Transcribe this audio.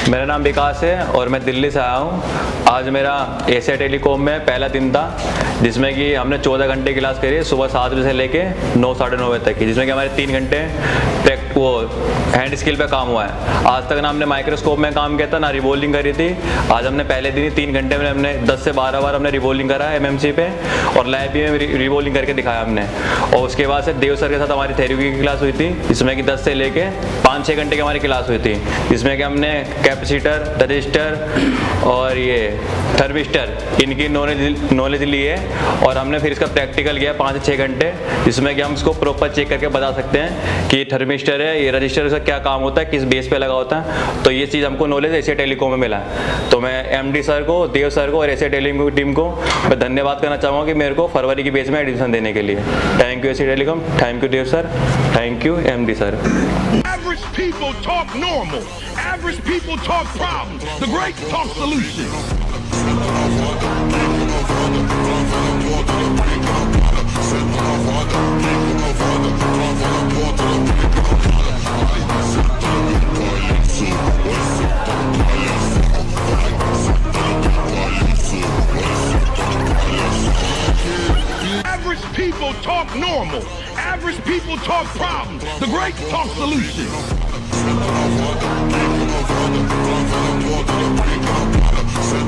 मेरा नाम विकास है और मैं दिल्ली से आया हूँ। आज मेरा एशिया टेलीकॉम में पहला दिन था, जिसमें कि हमने 14 घंटे क्लास करी, सुबह 7 बजे से लेके 9 साढ़े 9 बजे तक की, जिसमें कि हमारे 3 घंटे वो हैंड स्किल पे काम हुआ है। आज तक ना हमने माइक्रोस्कोप में काम किया था, ना रिवॉल्विंग करी थी। आज हमने पहले दिन ही 3 घंटे में हमने 10 से 12 बार हमने रिवॉल्विंग करा एमएमसी पे, और लैब भी में रिवॉल्विंग करके दिखाया हमने। और उसके बाद से देव सर के साथ हमारी थेरेपी की क्लास हुई थी, जिसमें कि 10 से लेके 5-6 घंटे की हमारी क्लास हुई थी, जिसमें कि हमने कैपेसिटर, रजिस्टर और ये थर्मिस्टर इनकी नॉलेज ली है। और हमने फिर इसका प्रैक्टिकल किया 5 से 6 घंटे, जिसमें कि हम इसको प्रॉपर चेक करके बता सकते हैं कि थर्मिस्टर है, ये रजिस्टर का क्या काम होता है, किस बेस पे लगा होता है। तो ये चीज़ हमको नॉलेज एशिया टेलीकॉम में मिला है। तो मैं एमडी सर को, देव सर को और एशिया टेलीकॉम टीम को मैं धन्यवाद करना चाहूँगा कि मेरे को फरवरी की बेस में एडमिशन देने के लिए। Thank you Asia telecom, thank you Dev sir, thank you MD sir. Average people talk normal. Average people talk problems. The great talk solutions. Average people talk normal. Average people talk problems. The great talk solutions. Set